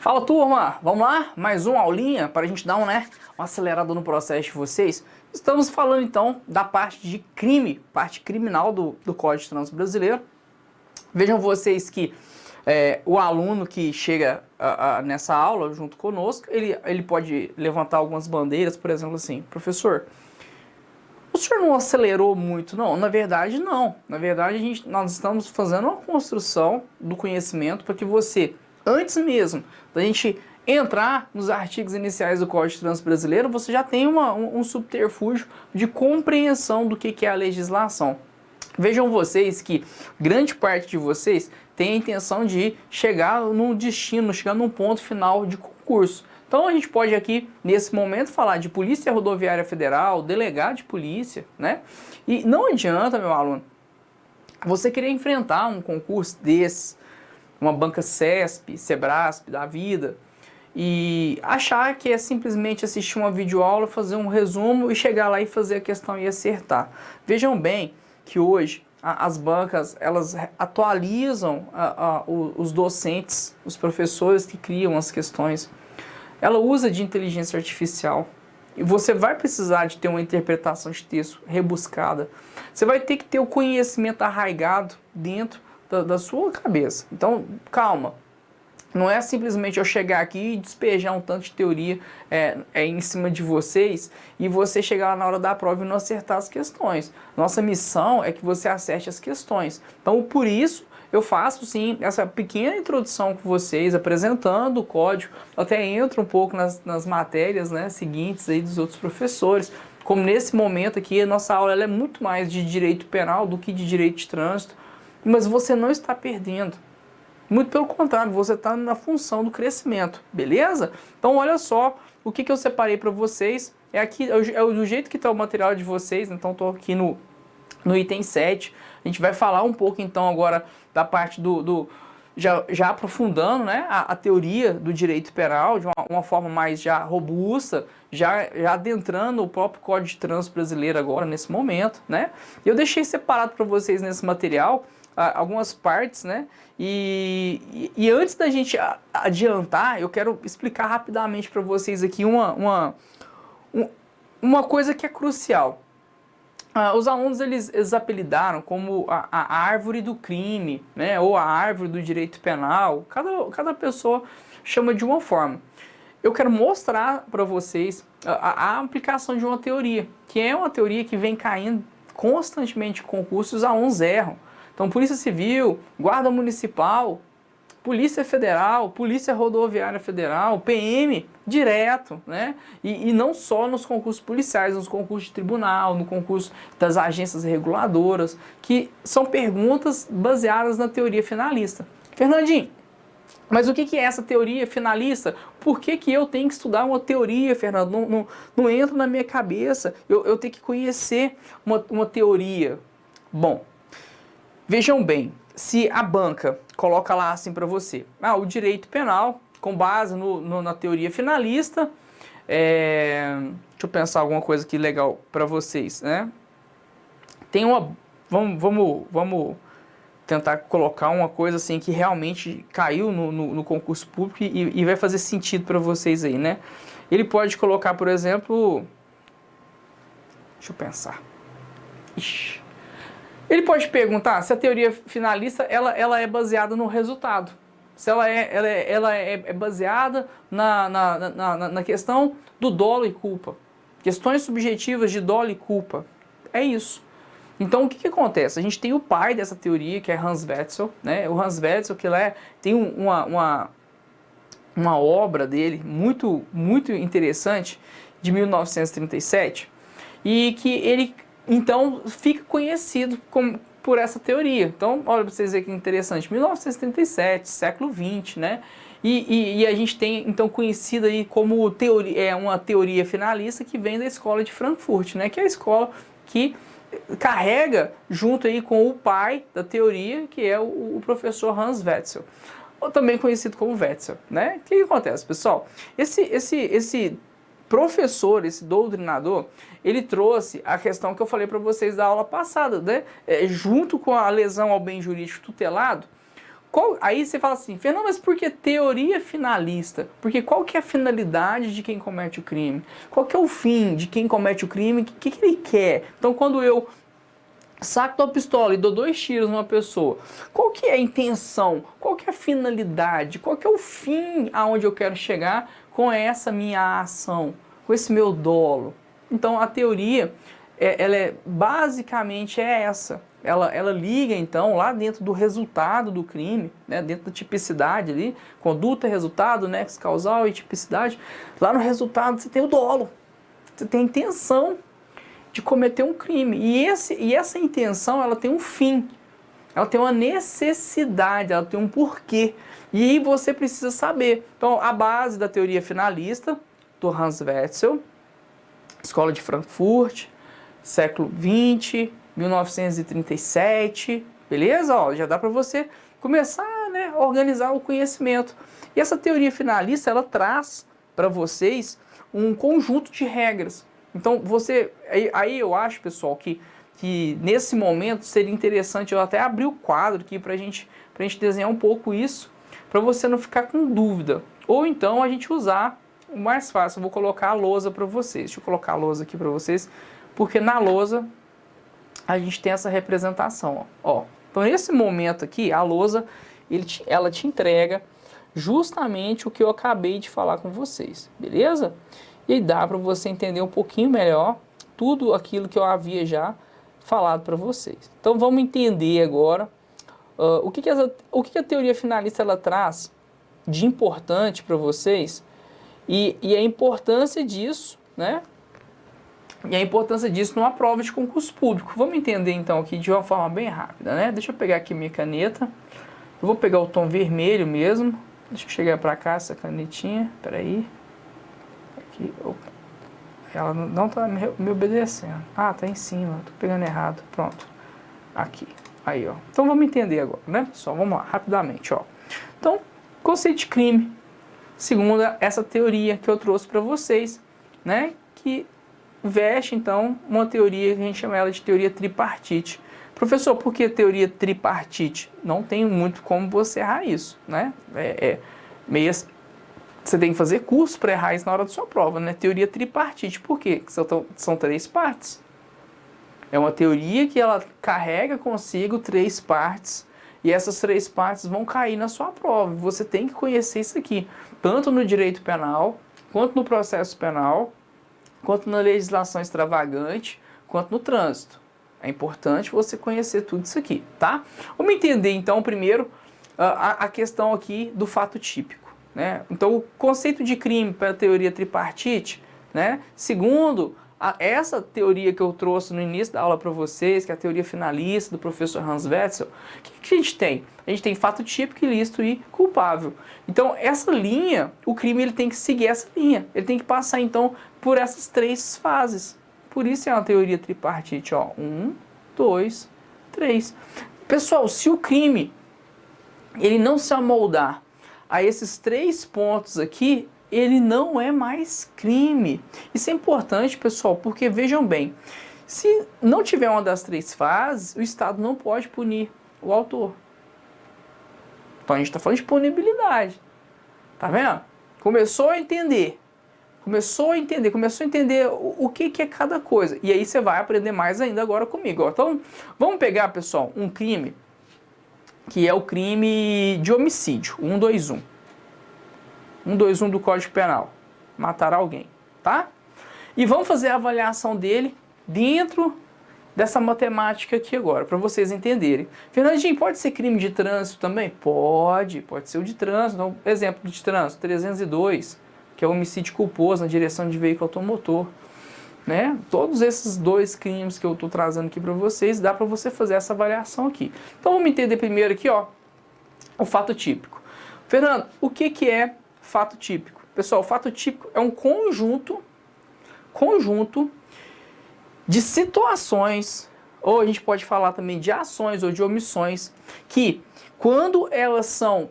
Fala, turma, vamos lá? Mais uma aulinha para a gente dar uma acelerada no processo de vocês. Estamos falando então da parte de crime, parte criminal do Código de Trânsito Brasileiro. Vejam vocês que o aluno que chega nessa aula junto conosco, ele pode levantar algumas bandeiras, por exemplo assim, professor, o senhor não acelerou muito? Não, na verdade não. Na verdade nós estamos fazendo uma construção do conhecimento para que você, antes mesmo da gente entrar nos artigos iniciais do Código de Trânsito Brasileiro, você já tem um subterfúgio de compreensão do que é a legislação. Vejam vocês que grande parte de vocês tem a intenção de chegar num destino, chegar num ponto final de concurso. Então a gente pode aqui, nesse momento, falar de Polícia Rodoviária Federal, delegado de polícia, né? E não adianta, meu aluno, você querer enfrentar um concurso desse, uma banca CESP, Sebrasp da vida, e achar que é simplesmente assistir uma videoaula, fazer um resumo e chegar lá e fazer a questão e acertar. Vejam bem que hoje as bancas, elas atualizam os docentes, os professores que criam as questões. Ela usa de inteligência artificial e você vai precisar de ter uma interpretação de texto rebuscada. Você vai ter que ter o conhecimento arraigado dentro da sua cabeça. Então, calma. Não é simplesmente eu chegar aqui e despejar um tanto de teoria em cima de vocês e você chegar lá na hora da prova e não acertar as questões. Nossa missão é que você acerte as questões. Então, por isso, eu faço sim essa pequena introdução com vocês, apresentando o código, até entro um pouco nas matérias seguintes aí dos outros professores. Como nesse momento aqui, a nossa aula ela é muito mais de direito penal do que de direito de trânsito, mas você não está perdendo. Muito pelo contrário, você está na função do crescimento, beleza? Então olha só, o que eu separei para vocês, do jeito que está o material de vocês, então estou aqui no item 7, a gente vai falar um pouco então agora da parte já aprofundando a teoria do direito penal de uma forma mais já robusta, já adentrando o próprio Código de Trânsito Brasileiro agora, nesse momento, né? E eu deixei separado para vocês nesse material algumas partes, e antes da gente adiantar, eu quero explicar rapidamente para vocês aqui uma coisa que é crucial. Os alunos eles apelidaram como a árvore do crime, ou a árvore do direito penal. Cada pessoa chama de uma forma. Eu quero mostrar para vocês a aplicação de uma teoria, que é uma teoria que vem caindo constantemente em concursos, os alunos erram. Então, Polícia Civil, Guarda Municipal, Polícia Federal, Polícia Rodoviária Federal, PM, direto, E não só nos concursos policiais, nos concursos de tribunal, no concurso das agências reguladoras, que são perguntas baseadas na teoria finalista. Fernandinho, mas o que é essa teoria finalista? Por que eu tenho que estudar uma teoria, Fernando? Não entra na minha cabeça, eu tenho que conhecer uma teoria. Bom, vejam bem, se a banca coloca lá assim para você, o direito penal, com base na teoria finalista, deixa eu pensar alguma coisa aqui legal para vocês, Tem vamos tentar colocar uma coisa assim que realmente caiu no concurso público e vai fazer sentido para vocês aí, Ele pode colocar, por exemplo, deixa eu pensar, ele pode perguntar se a teoria finalista ela é baseada no resultado. Se ela é baseada na questão do dolo e culpa. Questões subjetivas de dolo e culpa. É isso. Então o que acontece? A gente tem o pai dessa teoria, que é Hans Wetzel. O Hans Wetzel que tem uma obra dele muito, muito interessante, de 1937, e que ele então fica conhecido por essa teoria. Então, olha para vocês verem que interessante, 1937, século XX, E a gente tem então conhecido aí como uma teoria finalista que vem da escola de Frankfurt, Que é a escola que carrega junto aí com o pai da teoria, que é o professor Hans Wetzel, ou também conhecido como Wetzel, O que acontece, pessoal? Esse professor, esse doutrinador, ele trouxe a questão que eu falei para vocês da aula passada, junto com a lesão ao bem jurídico tutelado, Aí você fala assim, Fernando, mas por que teoria finalista? Porque qual que é a finalidade de quem comete o crime? Qual que é o fim de quem comete o crime? O que ele quer? Então, quando eu saco uma pistola e dou 2 tiros numa pessoa, qual que é a intenção? Qual que é a finalidade? Qual que é o fim aonde eu quero chegar com essa minha ação? Com esse meu dolo? Então, a teoria, basicamente é essa. Ela liga, então, lá dentro do resultado do crime, né, dentro da tipicidade ali, conduta, resultado, nexo causal e tipicidade. Lá no resultado você tem o dolo, você tem a intenção de cometer um crime. E essa intenção, ela tem um fim, ela tem uma necessidade, ela tem um porquê. E aí você precisa saber. Então, a base da teoria finalista, do Hans Wetzel, Escola de Frankfurt, século XX, 1937, beleza? Ó, já dá para você começar, né, a organizar o conhecimento. E essa teoria finalista, ela traz para vocês um conjunto de regras. Então, aí eu acho, pessoal, que nesse momento seria interessante eu até abrir o quadro aqui para a gente desenhar um pouco isso, para você não ficar com dúvida. Ou então a gente usar o mais fácil. Eu vou colocar a lousa para vocês. Deixa eu colocar a lousa aqui para vocês, porque na lousa a gente tem essa representação. Ó. Então, nesse momento aqui, a lousa ela te entrega justamente o que eu acabei de falar com vocês, beleza? E aí dá para você entender um pouquinho melhor tudo aquilo que eu havia já falado para vocês. Então, vamos entender agora o que a teoria finalista ela traz de importante para vocês e a importância disso, né? E a importância disso numa prova de concurso público. Vamos entender então aqui de uma forma bem rápida, né? Deixa eu pegar aqui minha caneta. Eu vou pegar o tom vermelho mesmo. Deixa eu chegar para cá essa canetinha. Peraí. Aqui, opa. Ela não está me obedecendo. Ah, tá em cima. Tô pegando errado. Pronto. Aqui. Aí, ó. Então vamos entender agora, né, pessoal? Vamos lá, rapidamente, ó. Então, conceito de crime, segundo essa teoria que eu trouxe para vocês, né? Que veste, então, uma teoria que a gente chama ela de teoria tripartite. Professor, por que teoria tripartite? Não tem muito como você errar isso, né? Você tem que fazer curso para errar isso na hora da sua prova, né? Teoria tripartite. Por quê? São 3 partes. É uma teoria que ela carrega consigo 3 partes e essas 3 partes vão cair na sua prova. Você tem que conhecer isso aqui, tanto no direito penal, quanto no processo penal, quanto na legislação extravagante, quanto no trânsito. É importante você conhecer tudo isso aqui, tá? Vamos entender então primeiro a questão aqui do fato típico, né? Então o conceito de crime para a teoria tripartite, né? Segundo essa teoria que eu trouxe no início da aula para vocês, que é a teoria finalista do professor Hans Wetzel, o que a gente tem? A gente tem fato típico, ilícito e culpável. Então, essa linha, o crime ele tem que seguir essa linha. Ele tem que passar, então, por essas 3 fases. Por isso é uma teoria tripartite, ó. 1, 2, 3. Pessoal, se o crime ele não se amoldar a esses 3 pontos aqui, ele não é mais crime. Isso é importante, pessoal, porque vejam bem, se não tiver uma das 3 fases, o Estado não pode punir o autor. Então a gente está falando de punibilidade. Tá vendo? Começou a entender o que é cada coisa. E aí você vai aprender mais ainda agora comigo. Ó. Então, vamos pegar, pessoal, um crime que é o crime de homicídio, 121. 121 do Código Penal. Matar alguém, tá? E vamos fazer a avaliação dele dentro dessa matemática aqui agora, para vocês entenderem. Fernandinho, pode ser crime de trânsito também? Pode ser o de trânsito. Então, exemplo de trânsito, 302, que é o homicídio culposo na direção de veículo automotor. Né? Todos esses 2 crimes que eu estou trazendo aqui para vocês, dá para você fazer essa avaliação aqui. Então vamos entender primeiro aqui, ó, o fato típico. Fernando, o que é fato típico? Pessoal, o fato típico é um conjunto de situações, ou a gente pode falar também de ações ou de omissões, que quando elas são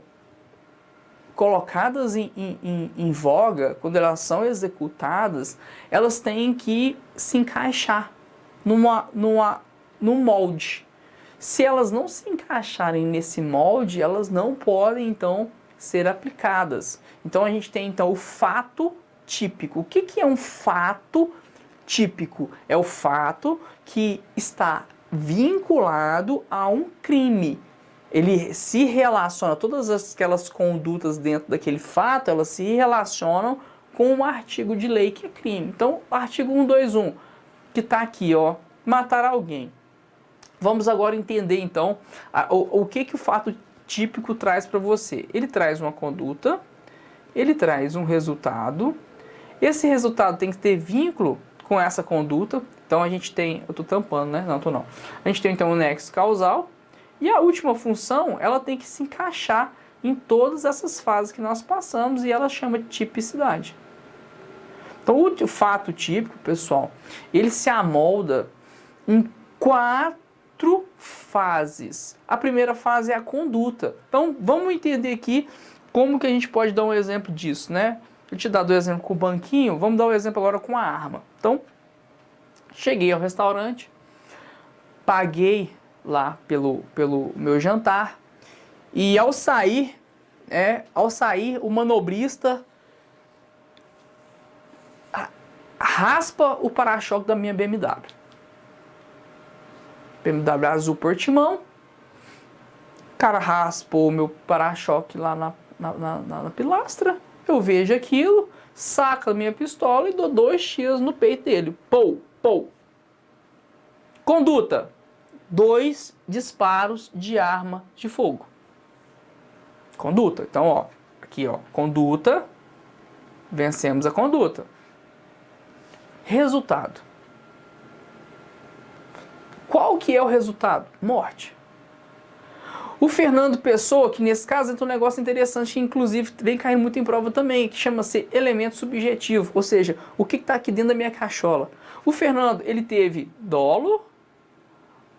colocadas em voga, quando elas são executadas, elas têm que se encaixar num molde. Se elas não se encaixarem nesse molde, elas não podem, então, ser aplicadas. Então, a gente tem, então, o fato típico. O que é um fato típico? É o fato que está vinculado a um crime. Ele se relaciona, todas aquelas condutas dentro daquele fato, elas se relacionam com um artigo de lei que é crime. Então, o artigo 121, que está aqui, ó, matar alguém. Vamos agora entender, então, o que o fato típico traz para você. Ele traz uma conduta, ele traz um resultado. Esse resultado tem que ter vínculo com essa conduta. Então, a gente tem... Eu estou tampando, né? Não, estou não. A gente tem, então, o nexo causal. E a última função, ela tem que se encaixar em todas essas fases que nós passamos e ela chama de tipicidade. Então, o fato típico, pessoal, ele se amolda em 4 fases. A primeira fase é a conduta. Então, vamos entender aqui como que a gente pode dar um exemplo disso, né? Eu te dado o exemplo com o banquinho, vamos dar o exemplo agora com a arma. Então, cheguei ao restaurante, paguei lá pelo meu jantar, e ao sair, o manobrista raspa o para-choque da minha BMW. BMW azul Portimão. O cara raspou o meu para-choque lá na pilastra. Eu vejo aquilo, saco a minha pistola e dou 2 tiros no peito dele. Pou, pou. Conduta: 2 disparos de arma de fogo. Conduta. Então, ó, aqui, ó, conduta. Vencemos a conduta. Resultado. Qual que é o resultado? Morte. O Fernando Pessoa, que nesse caso entra um negócio interessante, que inclusive vem caindo muito em prova também, que chama-se elemento subjetivo, ou seja, o que está aqui dentro da minha cachola. O Fernando, ele teve dolo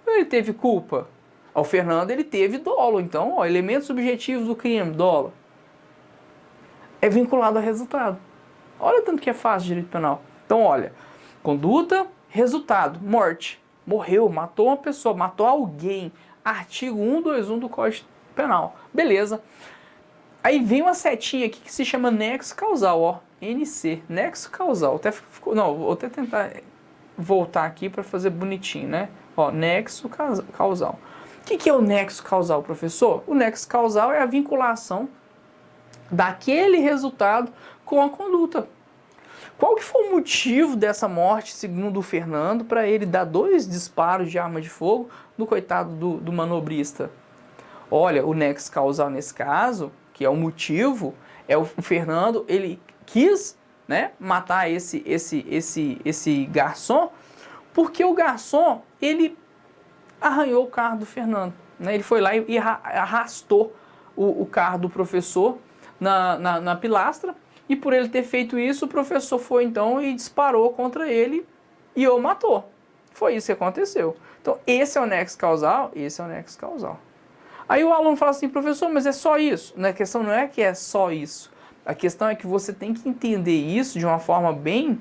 ou ele teve culpa? O Fernando, ele teve dolo, então, ó, elemento subjetivo do crime, dolo. É vinculado ao resultado. Olha tanto que é fácil de direito penal. Então, olha, conduta, resultado, morte. Morreu, matou uma pessoa, matou alguém. Artigo 121 do Código Penal. Beleza. Aí vem uma setinha aqui que se chama nexo causal, ó. NC, nexo causal. Até ficou, não, vou até tentar voltar aqui para fazer bonitinho, né? Ó, nexo causal. O que é o nexo causal, professor? O nexo causal é a vinculação daquele resultado com a conduta. Qual que foi o motivo dessa morte, segundo o Fernando, para ele dar 2 disparos de arma de fogo no coitado do manobrista? Olha, o nexo causal nesse caso, que é o motivo, é o Fernando, ele quis, né, matar esse garçom, porque o garçom, ele arranhou o carro do Fernando, né? Ele foi lá e arrastou o carro do professor na pilastra. E por ele ter feito isso, o professor foi então e disparou contra ele e o matou. Foi isso que aconteceu. Então, esse é o nexo causal, esse é o nexo causal. Aí o aluno fala assim, professor, mas é só isso? A questão não é que é só isso. A questão é que você tem que entender isso de uma forma bem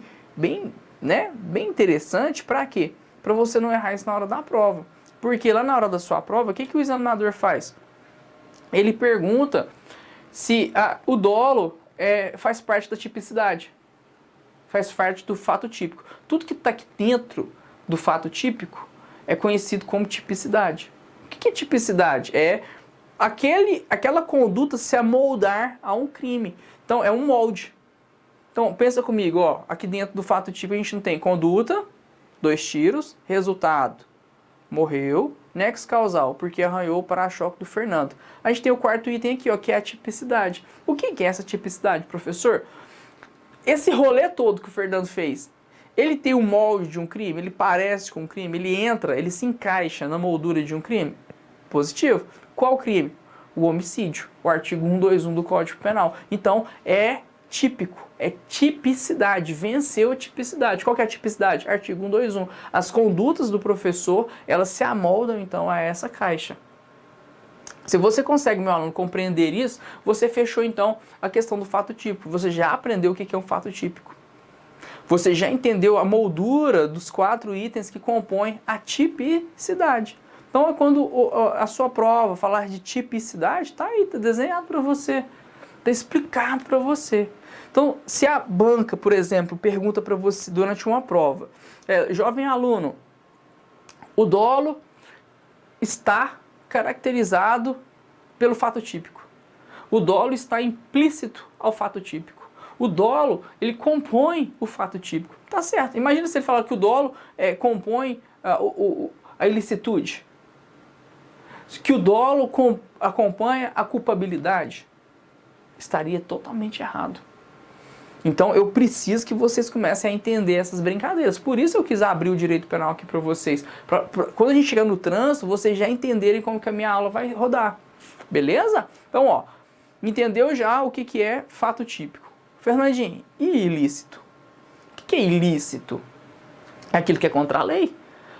interessante. Para quê? Para você não errar isso na hora da prova. Porque lá na hora da sua prova, o que o examinador faz? Ele pergunta se o dolo faz parte da tipicidade, faz parte do fato típico. Tudo que está aqui dentro do fato típico é conhecido como tipicidade. O que é tipicidade? É aquela conduta se amoldar a um crime. Então, é um molde. Então, pensa comigo, ó, aqui dentro do fato típico a gente não tem conduta, 2 tiros, resultado, morreu, nexo causal, porque arranhou o para-choque do Fernando. A gente tem o 4º item aqui, ó, que é a tipicidade. O que é essa tipicidade, professor? Esse rolê todo que o Fernando fez, ele tem o molde de um crime? Ele parece com um crime? Ele se encaixa na moldura de um crime? Positivo. Qual crime? O homicídio. O artigo 121 do Código Penal. Então, é típico, é tipicidade, venceu a tipicidade. Qual que é a tipicidade? Artigo 121. As condutas do professor, elas se amoldam então a essa caixa. Se você consegue, meu aluno, compreender isso, você fechou então a questão do fato típico. Você já aprendeu o que é um fato típico. Você já entendeu a moldura dos 4 itens que compõem a tipicidade. Então é quando a sua prova falar de tipicidade, tá aí, tá desenhado para você, tá explicado para você. Então, se a banca, por exemplo, pergunta para você durante uma prova, jovem aluno, o dolo está caracterizado pelo fato típico. O dolo está implícito ao fato típico. O dolo, ele compõe o fato típico. Tá certo. Imagina se ele falar que o dolo compõe a ilicitude. Que o dolo acompanha a culpabilidade. Estaria totalmente errado. Então eu preciso que vocês comecem a entender essas brincadeiras. Por isso eu quis abrir o direito penal aqui para vocês. Quando a gente chegar no trânsito, vocês já entenderem como que a minha aula vai rodar. Beleza? Então, ó, entendeu já o que é fato típico. Fernandinho, e ilícito? O que é ilícito? É aquilo que é contra a lei.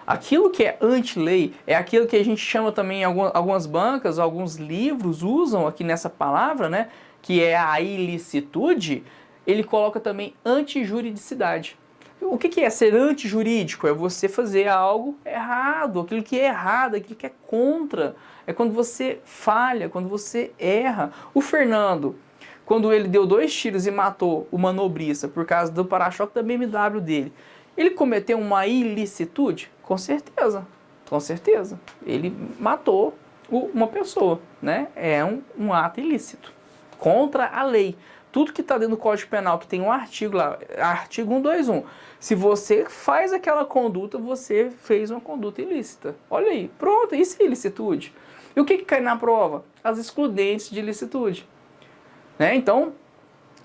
Aquilo que é anti-lei é aquilo que a gente chama também, algumas bancas, alguns livros usam aqui nessa palavra, né? Que é a ilicitude. Ele coloca também antijuridicidade. O que é ser antijurídico? É você fazer algo errado, aquilo que é errado, aquilo que é contra. É quando você falha, quando você erra. O Fernando, quando ele deu 2 tiros e matou o manobrista por causa do para-choque da BMW dele, ele cometeu uma ilicitude? Com certeza, com certeza. Ele matou uma pessoa, né? É um ato ilícito, contra a lei. Tudo que está dentro do Código Penal, que tem um artigo lá, artigo 121, se você faz aquela conduta, você fez uma conduta ilícita. Olha aí, pronto, isso é ilicitude. E o que cai na prova? As excludentes de ilicitude. Né? Então,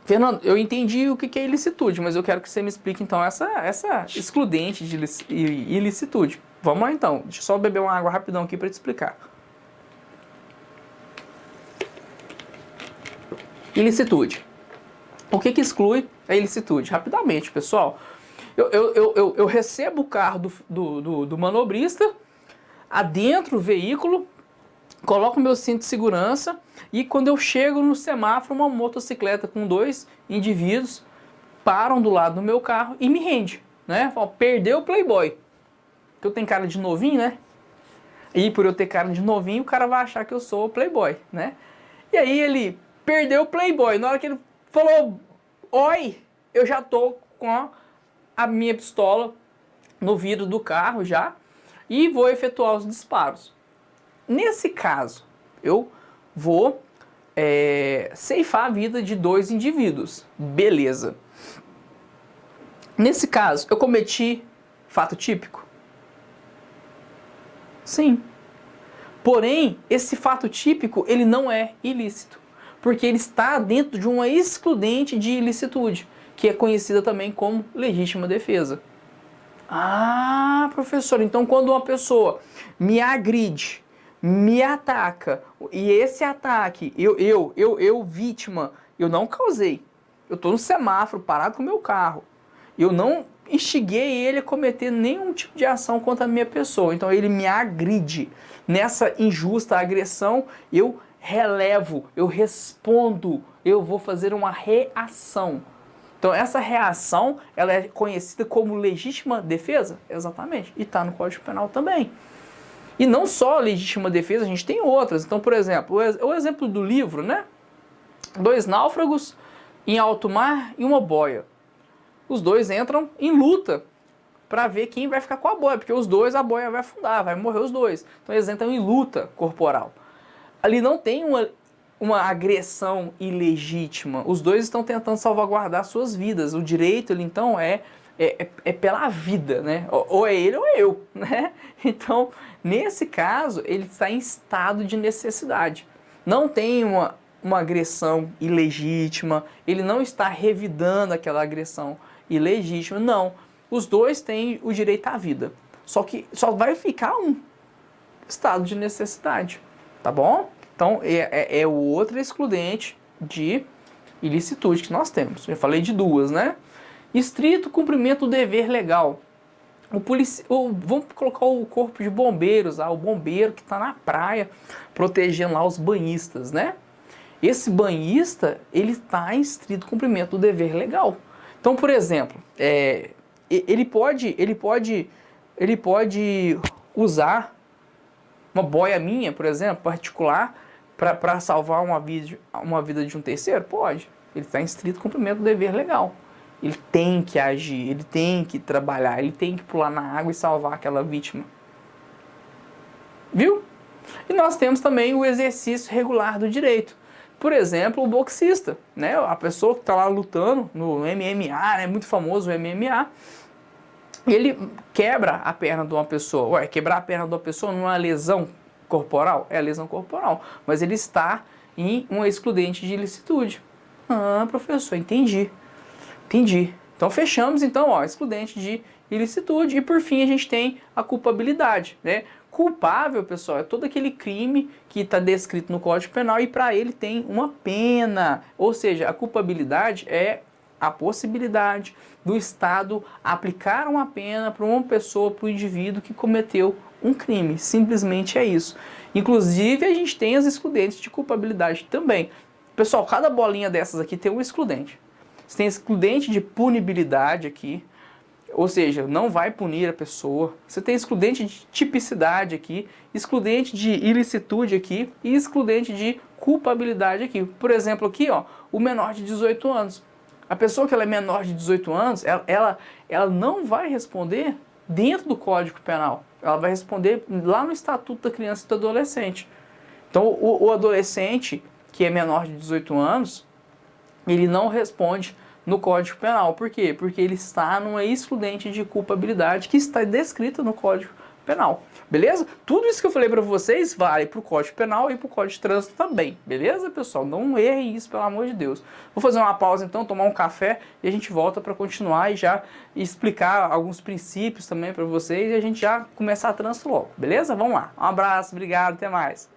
Fernando, eu entendi o que é ilicitude, mas eu quero que você me explique então essa excludente de ilicitude. Vamos lá então, deixa eu só beber uma água rapidão aqui para te explicar. Ilicitude. O que exclui a ilicitude? Rapidamente, pessoal. Eu recebo o carro do manobrista, adentro o veículo, coloco meu cinto de segurança e quando eu chego no semáforo, uma motocicleta com 2 indivíduos param do lado do meu carro e me rende, né? Fala, perdeu o Playboy. Porque eu tenho cara de novinho, né? E por eu ter cara de novinho, o cara vai achar que eu sou o Playboy, né? E aí ele perdeu o Playboy. Na hora que ele falou, oi, eu já tô com a minha pistola no vidro do carro já e vou efetuar os disparos. Nesse caso, eu vou ceifar a vida de 2 indivíduos. Beleza. Nesse caso, eu cometi fato típico? Sim. Porém, esse fato típico, ele não é ilícito, porque ele está dentro de uma excludente de ilicitude, que é conhecida também como legítima defesa. Ah, professor, então quando uma pessoa me agride, me ataca, e esse ataque, eu vítima, eu não causei. Eu estou no semáforo parado com o meu carro. Eu não instiguei ele a cometer nenhum tipo de ação contra a minha pessoa. Então ele me agride. Nessa injusta agressão, eu relevo, eu respondo, eu vou fazer uma reação. Então essa reação, ela é conhecida como legítima defesa? Exatamente. E está no Código Penal também. E não só legítima defesa, a gente tem outras. Então, por exemplo, o exemplo do livro, né? 2 náufragos em alto mar e uma boia. Os 2 entram em luta para ver quem vai ficar com a boia, porque os 2, a boia vai afundar, vai morrer os 2. Então eles entram em luta corporal. Ali não tem uma agressão ilegítima. Os 2 estão tentando salvaguardar suas vidas. O direito, ele então é pela vida, né? Ou é ele ou é eu, né? Então, nesse caso, ele está em estado de necessidade. Não tem uma agressão ilegítima, ele não está revidando aquela agressão ilegítima, não. Os 2 têm o direito à vida. Só que só vai ficar um estado de necessidade, tá bom? Então, é o outro excludente de ilicitude que nós temos. Eu falei de 2, né? Estrito cumprimento do dever legal. Vamos colocar o corpo de bombeiros, o bombeiro que está na praia protegendo lá os banhistas, né? Esse banhista, ele está em estrito cumprimento do dever legal. Então, por exemplo, ele pode usar uma boia minha, por exemplo, particular, para salvar uma vida de um terceiro? Pode. Ele está em estrito cumprimento do dever legal. Ele tem que agir, ele tem que trabalhar, ele tem que pular na água e salvar aquela vítima. Viu? E nós temos também o exercício regular do direito. Por exemplo, o boxista, né? A pessoa que está lá lutando no MMA, né? Muito famoso o MMA, ele quebra a perna de uma pessoa. Ué, quebrar a perna de uma pessoa não é uma lesão corporal? É lesão corporal, mas ele está em um excludente de ilicitude. Ah, professor, entendi. Entendi. Então fechamos, então, ó, excludente de ilicitude. E por fim a gente tem a culpabilidade, né? Culpável, pessoal, é todo aquele crime que está descrito no Código Penal e para ele tem uma pena. Ou seja, a culpabilidade é a possibilidade do Estado aplicar uma pena para uma pessoa, para o indivíduo que cometeu um crime. Simplesmente é isso. Inclusive, a gente tem as excludentes de culpabilidade também. Pessoal, cada bolinha dessas aqui tem um excludente. Você tem excludente de punibilidade aqui, ou seja, não vai punir a pessoa. Você tem excludente de tipicidade aqui, excludente de ilicitude aqui e excludente de culpabilidade aqui. Por exemplo, aqui, ó, o menor de 18 anos. A pessoa que ela é menor de 18 anos, ela não vai responder dentro do Código Penal. Ela vai responder lá no Estatuto da Criança e do Adolescente. Então, o adolescente que é menor de 18 anos, ele não responde no Código Penal. Por quê? Porque ele está numa excludente de culpabilidade que está descrita no Código Penal. Beleza? Tudo isso que eu falei para vocês vale para o Código Penal e para o Código de Trânsito também. Beleza, pessoal? Não errem isso, pelo amor de Deus. Vou fazer uma pausa então, tomar um café e a gente volta para continuar e já explicar alguns princípios também para vocês e a gente já começar a trânsito logo. Beleza? Vamos lá. Um abraço, obrigado, até mais.